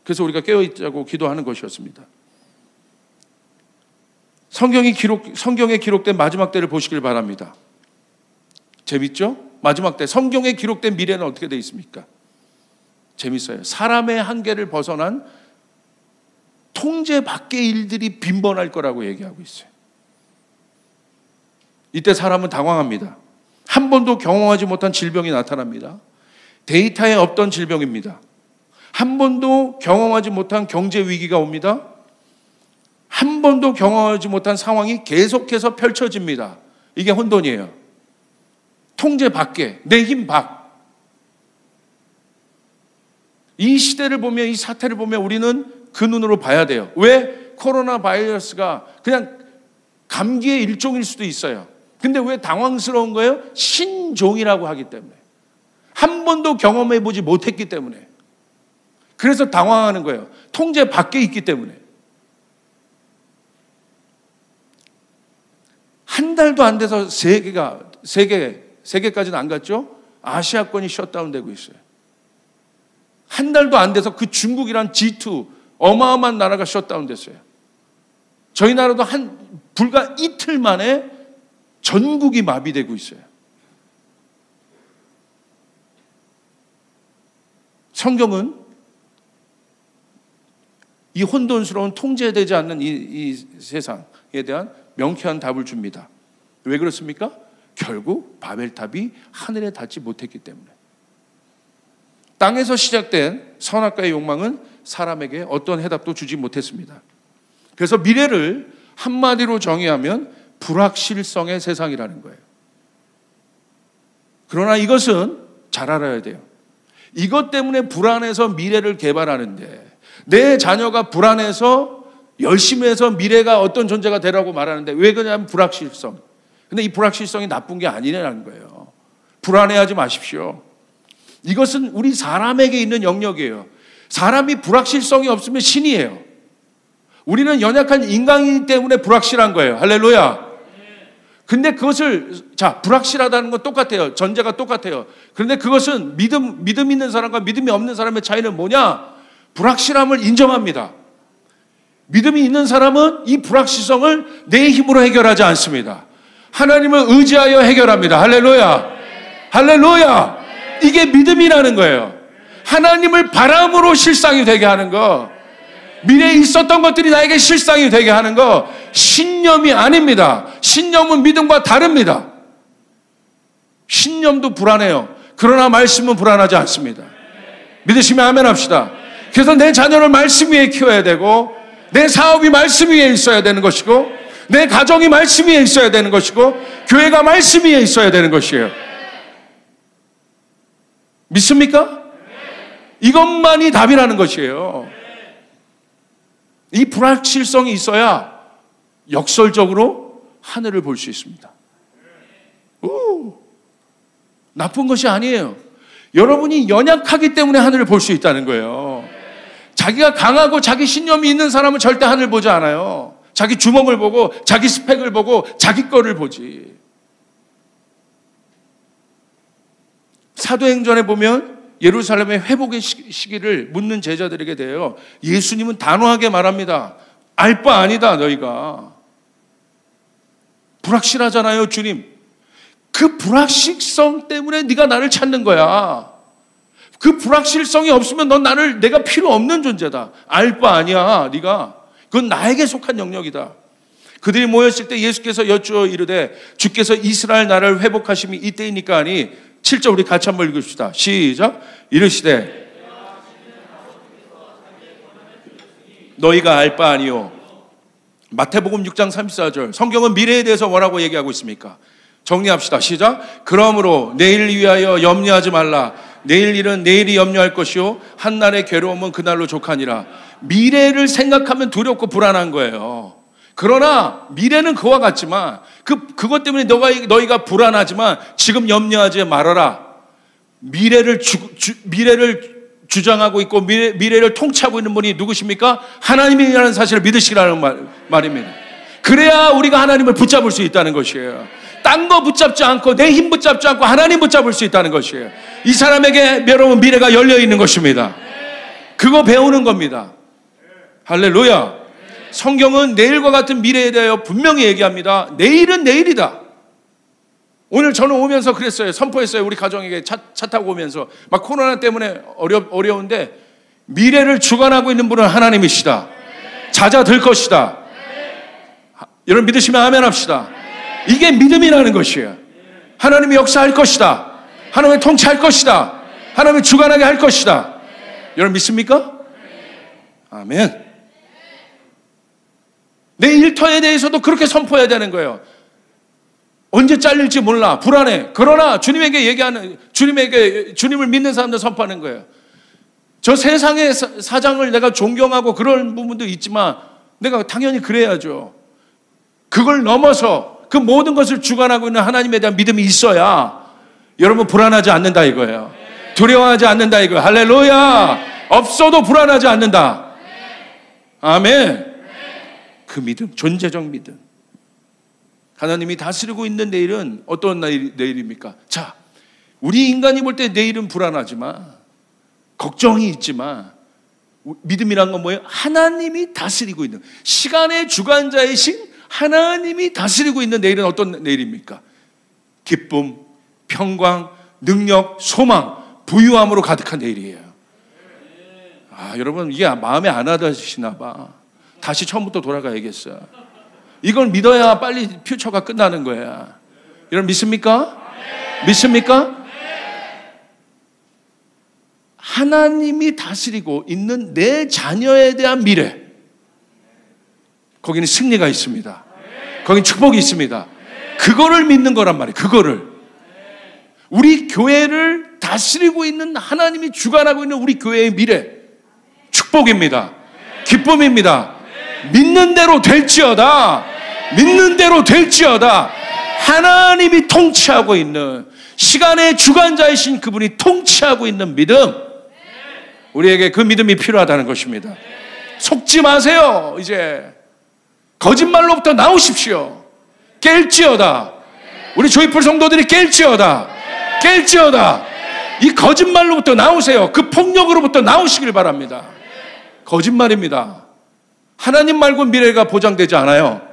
그래서 우리가 깨어있자고 기도하는 것이었습니다. 성경에 기록된 마지막 때를 보시길 바랍니다. 재밌죠? 마지막 때 성경에 기록된 미래는 어떻게 되어 있습니까? 재밌어요. 사람의 한계를 벗어난 통제 밖의 일들이 빈번할 거라고 얘기하고 있어요. 이때 사람은 당황합니다. 한 번도 경험하지 못한 질병이 나타납니다. 데이터에 없던 질병입니다. 한 번도 경험하지 못한 경제 위기가 옵니다. 한 번도 경험하지 못한 상황이 계속해서 펼쳐집니다. 이게 혼돈이에요. 통제 밖에, 내 힘 밖. 이 시대를 보면, 이 사태를 보면 우리는 그 눈으로 봐야 돼요. 왜? 코로나 바이러스가 그냥 감기의 일종일 수도 있어요. 근데 왜 당황스러운 거예요? 신종이라고 하기 때문에. 한 번도 경험해보지 못했기 때문에. 그래서 당황하는 거예요. 통제 밖에 있기 때문에. 한 달도 안 돼서 세계까지는 안 갔죠? 아시아권이 셧다운되고 있어요. 한 달도 안 돼서 그 중국이란 G2 어마어마한 나라가 셧다운됐어요. 저희 나라도 불과 이틀 만에 전국이 마비되고 있어요. 성경은 이 혼돈스러운 통제되지 않는 이 세상에 대한 명쾌한 답을 줍니다. 왜 그렇습니까? 결국 바벨탑이 하늘에 닿지 못했기 때문에. 땅에서 시작된 선악과의 욕망은 사람에게 어떤 해답도 주지 못했습니다. 그래서 미래를 한마디로 정의하면 불확실성의 세상이라는 거예요. 그러나 이것은 잘 알아야 돼요. 이것 때문에 불안해서 미래를 개발하는데, 내 자녀가 불안해서 열심히 해서 미래가 어떤 존재가 되라고 말하는데, 왜 그러냐면 불확실성. 근데 이 불확실성이 나쁜 게 아니라는 거예요. 불안해하지 마십시오. 이것은 우리 사람에게 있는 영역이에요. 사람이 불확실성이 없으면 신이에요. 우리는 연약한 인간이기 때문에 불확실한 거예요. 할렐루야. 근데 그것을, 불확실하다는 건 똑같아요. 전제가 똑같아요. 그런데 그것은 믿음 있는 사람과 믿음이 없는 사람의 차이는 뭐냐? 불확실함을 인정합니다. 믿음이 있는 사람은 이 불확실성을 내 힘으로 해결하지 않습니다. 하나님을 의지하여 해결합니다. 할렐루야. 할렐루야. 이게 믿음이라는 거예요. 하나님을 바람으로 실상이 되게 하는 거, 미래에 있었던 것들이 나에게 실상이 되게 하는 거, 신념이 아닙니다. 신념은 믿음과 다릅니다. 신념도 불안해요. 그러나 말씀은 불안하지 않습니다. 믿으시면 아멘 합시다. 그래서 내 자녀를 말씀 위에 키워야 되고, 내 사업이 말씀 위에 있어야 되는 것이고, 내 가정이 말씀 위에 있어야 되는 것이고, 교회가 말씀 위에 있어야 되는 것이에요. 믿습니까? 이것만이 답이라는 것이에요. 이 불확실성이 있어야 역설적으로 하늘을 볼 수 있습니다. 나쁜 것이 아니에요. 여러분이 연약하기 때문에 하늘을 볼 수 있다는 거예요. 자기가 강하고 자기 신념이 있는 사람은 절대 하늘 보지 않아요. 자기 주먹을 보고 자기 스펙을 보고 자기 거를 보지. 사도행전에 보면 예루살렘의 회복의 시기를 묻는 제자들에게 대해요. 예수님은 단호하게 말합니다. 알 바 아니다 너희가. 불확실하잖아요 주님. 그 불확실성 때문에 네가 나를 찾는 거야. 그 불확실성이 없으면 넌 내가 필요 없는 존재다. 알 바 아니야 네가. 그건 나에게 속한 영역이다. 그들이 모였을 때 예수께서 여쭈어 이르되 주께서 이스라엘 나라를 회복하심이 이때이니까 하니 7절 우리 같이 한번 읽읍시다. 시작. 이르시되 너희가 알 바 아니요. 마태복음 6장 34절. 성경은 미래에 대해서 뭐라고 얘기하고 있습니까? 정리합시다. 시작. 그러므로 내일을 위하여 염려하지 말라. 내일 일은 내일이 염려할 것이요 한날의 괴로움은 그날로 족하니라. 미래를 생각하면 두렵고 불안한 거예요. 그러나 미래는 그와 같지만 그것 때문에 너희가 불안하지만 지금 염려하지 말아라. 미래를 주장하고 있고 미래를 통치하고 있는 분이 누구십니까? 하나님이라는 사실을 믿으시라는 말입니다. 그래야 우리가 하나님을 붙잡을 수 있다는 것이에요. 딴 거 붙잡지 않고 내 힘 붙잡지 않고 하나님 붙잡을 수 있다는 것이에요. 이 사람에게 여러분 미래가 열려 있는 것입니다. 그거 배우는 겁니다. 할렐루야. 성경은 내일과 같은 미래에 대하여 분명히 얘기합니다. 내일은 내일이다. 오늘 저는 오면서 그랬어요. 선포했어요. 우리 가정에게 차 타고 오면서 막 코로나 때문에 어려운데 미래를 주관하고 있는 분은 하나님이시다. 잦아들 것이다. 여러분 믿으시면 아멘 합시다. 이게 믿음이라는 것이에요. 하나님이 역사할 것이다. 하나님이 통치할 것이다. 하나님이 주관하게 할 것이다. 여러분 믿습니까? 아멘. 내 일터에 대해서도 그렇게 선포해야 되는 거예요. 언제 잘릴지 몰라. 불안해. 그러나 주님을 믿는 사람들 선포하는 거예요. 저 세상의 사장을 내가 존경하고 그런 부분도 있지만 내가 당연히 그래야죠. 그걸 넘어서 그 모든 것을 주관하고 있는 하나님에 대한 믿음이 있어야 여러분 불안하지 않는다 이거예요. 두려워하지 않는다 이거예요. 할렐루야. 없어도 불안하지 않는다. 아멘. 그 믿음, 존재적 믿음. 하나님이 다스리고 있는 내일은 어떤 내일입니까? 자, 우리 인간이 볼 때 내일은 불안하지만 걱정이 있지만 믿음이란 건 뭐예요? 하나님이 다스리고 있는, 시간의 주관자이신 하나님이 다스리고 있는 내일은 어떤 내일입니까? 기쁨, 평강, 능력, 소망, 부유함으로 가득한 내일이에요. 여러분 이게 마음에 안 와닿으시나 봐. 다시 처음부터 돌아가야겠어. 이걸 믿어야 빨리 퓨처가 끝나는 거야. 여러분 믿습니까? 믿습니까? 하나님이 다스리고 있는 내 자녀에 대한 미래, 거기는 승리가 있습니다. 거기는 축복이 있습니다. 그거를 믿는 거란 말이에요. 그거를. 우리 교회를 다스리고 있는 하나님이 주관하고 있는 우리 교회의 미래, 축복입니다. 기쁨입니다. 믿는 대로 될지어다. 믿는 대로 될지어다. 하나님이 통치하고 있는, 시간의 주관자이신 그분이 통치하고 있는 믿음, 우리에게 그 믿음이 필요하다는 것입니다. 속지 마세요. 이제 거짓말로부터 나오십시오. 깰지어다. 우리 조이풀 성도들이 깰지어다. 깰지어다. 이 거짓말로부터 나오세요. 그 폭력으로부터 나오시길 바랍니다. 거짓말입니다. 하나님 말고 미래가 보장되지 않아요.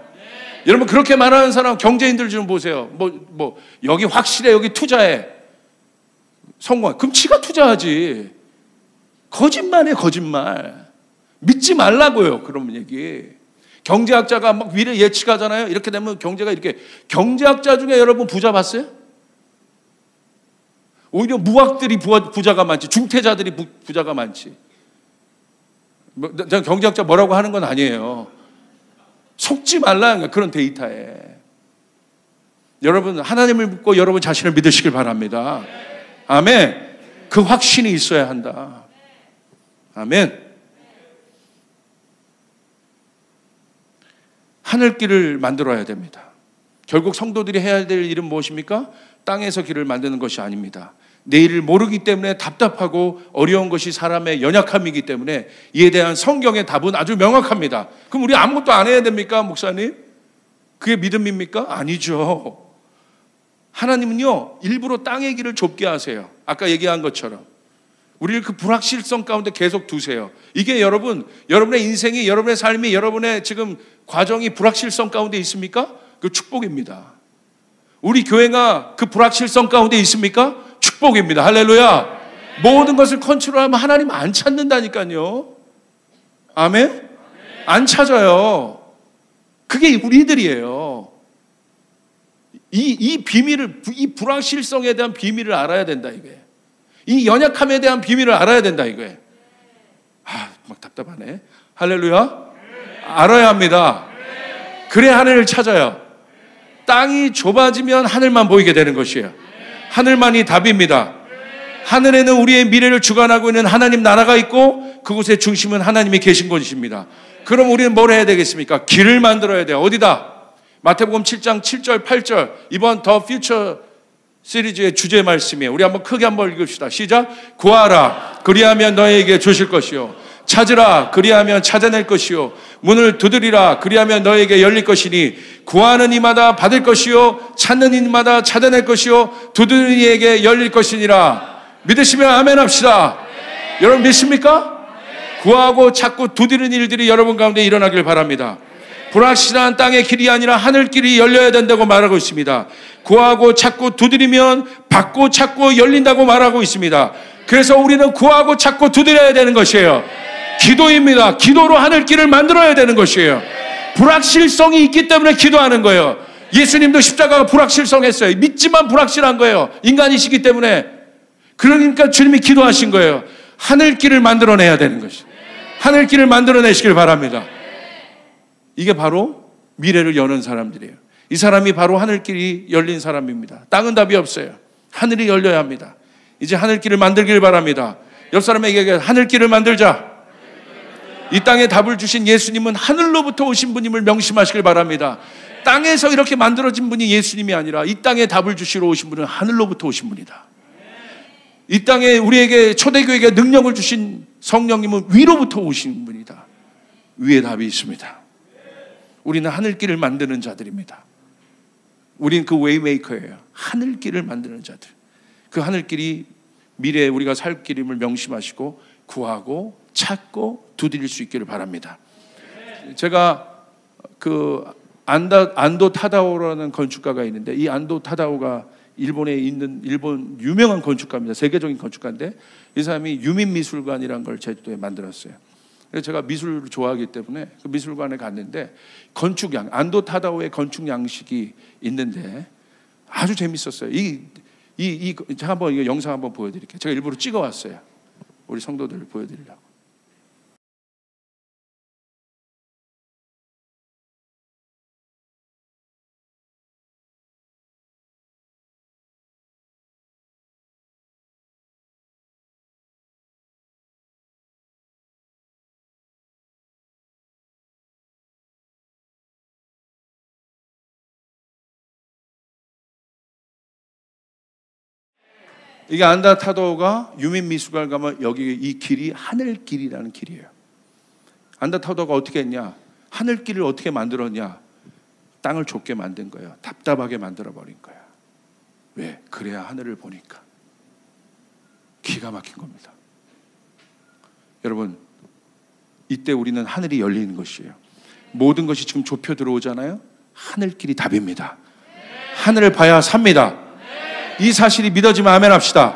여러분, 그렇게 말하는 사람, 경제인들 좀 보세요. 여기 확실해, 여기 투자해, 성공해. 그럼 지가 투자하지. 거짓말이에요, 거짓말. 믿지 말라고요, 그런 얘기. 경제학자가 막 미래 예측하잖아요. 이렇게 되면 경제가 이렇게. 경제학자 중에 여러분 부자 봤어요? 오히려 무학들이 부자가 많지, 중퇴자들이 부자가 많지. 경제학자 뭐라고 하는 건 아니에요. 속지 말라는 그런 데이터에. 여러분, 하나님을 믿고 여러분 자신을 믿으시길 바랍니다. 아멘. 그 확신이 있어야 한다. 아멘. 하늘길을 만들어야 됩니다. 결국 성도들이 해야 될 일은 무엇입니까? 땅에서 길을 만드는 것이 아닙니다. 내일을 모르기 때문에 답답하고 어려운 것이 사람의 연약함이기 때문에 이에 대한 성경의 답은 아주 명확합니다. 그럼 우리 아무것도 안 해야 됩니까, 목사님? 그게 믿음입니까? 아니죠. 하나님은요, 일부러 땅의 길을 좁게 하세요. 아까 얘기한 것처럼 우리를 그 불확실성 가운데 계속 두세요. 이게 여러분의 인생이, 여러분의 삶이, 여러분의 지금 과정이 불확실성 가운데 있습니까? 그 축복입니다. 우리 교회가 그 불확실성 가운데 있습니까? 축복입니다. 할렐루야. 모든 것을 컨트롤하면 하나님 안 찾는다니까요. 아멘? 안 찾아요. 그게 우리들이에요. 이 비밀을, 이 불확실성에 대한 비밀을 알아야 된다, 이게. 이 연약함에 대한 비밀을 알아야 된다, 이거예요. 막 답답하네. 할렐루야. 알아야 합니다. 그래야 하늘을 찾아요. 땅이 좁아지면 하늘만 보이게 되는 것이에요. 하늘만이 답입니다. 하늘에는 우리의 미래를 주관하고 있는 하나님 나라가 있고 그곳의 중심은 하나님이 계신 곳입니다. 그럼 우리는 뭘 해야 되겠습니까? 길을 만들어야 돼요. 어디다? 마태복음 7장 7절 8절, 이번 더 퓨처 시리즈의 주제 말씀이에요. 우리 한번 크게 한번 읽읍시다. 시작. 구하라, 그리하면 너희에게 주실 것이요, 찾으라, 그리하면 찾아낼 것이요, 문을 두드리라, 그리하면 너희에게 열릴 것이니 구하는 이마다 받을 것이요, 찾는 이마다 찾아낼 것이요, 두드리는 이에게 열릴 것이니라. 믿으시면 아멘 합시다. 여러분 믿습니까? 구하고 찾고 두드리는 일들이 여러분 가운데 일어나길 바랍니다. 불확실한 땅의 길이 아니라 하늘길이 열려야 된다고 말하고 있습니다. 구하고 찾고 두드리면 받고 찾고 열린다고 말하고 있습니다. 그래서 우리는 구하고 찾고 두드려야 되는 것이에요. 기도입니다. 기도로 하늘길을 만들어야 되는 것이에요. 불확실성이 있기 때문에 기도하는 거예요. 예수님도 십자가가 불확실성했어요. 믿지만 불확실한 거예요. 인간이시기 때문에. 그러니까 주님이 기도하신 거예요. 하늘길을 만들어내야 되는 것이에요. 하늘길을 만들어내시길 바랍니다. 이게 바로 미래를 여는 사람들이에요. 이 사람이 바로 하늘길이 열린 사람입니다. 땅은 답이 없어요. 하늘이 열려야 합니다. 이제 하늘길을 만들길 바랍니다. 옆 사람에게 하늘길을 만들자. 이 땅에 답을 주신 예수님은 하늘로부터 오신 분임을 명심하시길 바랍니다. 땅에서 이렇게 만들어진 분이 예수님이 아니라 이 땅에 답을 주시러 오신 분은 하늘로부터 오신 분이다. 이 땅에 우리에게 초대교회에게 능력을 주신 성령님은 위로부터 오신 분이다. 위에 답이 있습니다. 우리는 하늘길을 만드는 자들입니다. 우리는 그 웨이메이커예요. 하늘길을 만드는 자들. 그 하늘길이 미래에 우리가 살 길임을 명심하시고 구하고 찾고 두드릴 수 있기를 바랍니다. 제가 그 안도 타다오라는 건축가가 있는데, 이 안도 타다오가 일본에 있는 일본 유명한 건축가입니다. 세계적인 건축가인데 이 사람이 유민미술관이라는 걸 제주도에 만들었어요. 그래서 제가 미술을 좋아하기 때문에 그 미술관에 갔는데 안도 타다오의 건축 양식이 있는데 아주 재밌었어요. 제가 한번 이거 영상 한번 보여드릴게요. 제가 일부러 찍어왔어요. 우리 성도들을 보여드리려고. 이게 안다타도가 유민미술관 가면 여기 이 길이 하늘길이라는 길이에요. 안다타도가 어떻게 했냐? 하늘길을 어떻게 만들었냐? 땅을 좁게 만든 거예요. 답답하게 만들어버린 거야. 왜? 그래야 하늘을 보니까. 기가 막힌 겁니다. 여러분, 이때 우리는 하늘이 열리는 것이에요. 모든 것이 지금 좁혀 들어오잖아요. 하늘길이 답입니다. 하늘을 봐야 삽니다. 이 사실이 믿어지면 아멘 합시다.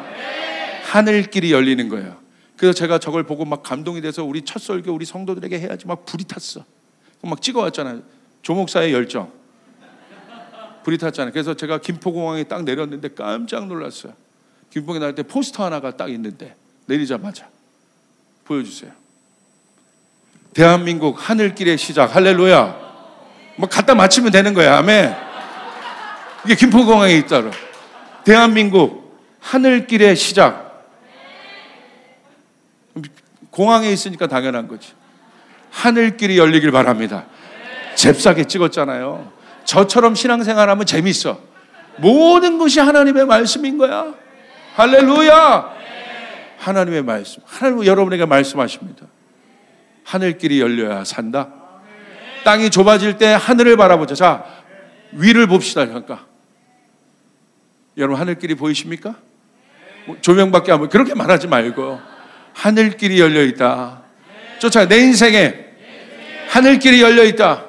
하늘길이 열리는 거예요. 그래서 제가 저걸 보고 막 감동이 돼서 우리 첫 설교 우리 성도들에게 해야지 막 불이 탔어. 막 찍어왔잖아요. 조목사의 열정. 불이 탔잖아요. 그래서 제가 김포공항에 딱 내렸는데 깜짝 놀랐어요. 김포공항에 나갈 때 포스터 하나가 딱 있는데 내리자마자 보여주세요. 대한민국 하늘길의 시작. 할렐루야. 뭐 갖다 맞추면 되는 거야. 아멘. 이게 김포공항에 있다로. 대한민국 하늘길의 시작. 공항에 있으니까 당연한 거지. 하늘길이 열리길 바랍니다. 잽싸게 찍었잖아요. 저처럼 신앙생활하면 재밌어. 모든 것이 하나님의 말씀인 거야. 할렐루야. 하나님의 말씀. 하나님은 여러분에게 말씀하십니다. 하늘길이 열려야 산다. 땅이 좁아질 때 하늘을 바라보자. 자, 위를 봅시다. 잠깐. 여러분 하늘길이 보이십니까? 조명밖에 안 보여. 그렇게 말하지 말고 하늘길이 열려있다. 쫓아가. 내 인생에 하늘길이 열려있다.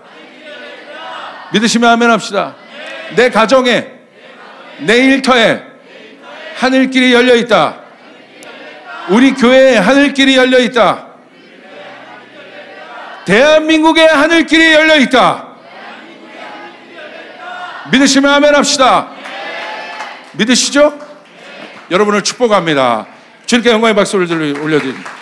믿으시면 아멘 합시다. 내 가정에, 내 일터에 하늘길이 열려있다. 우리 교회에 하늘길이 열려있다. 대한민국에 하늘길이 열려있다. 믿으시면 아멘 합시다. 믿으시죠? 여러분을 축복합니다. 주님께 영광의 박수를 올려드립니다.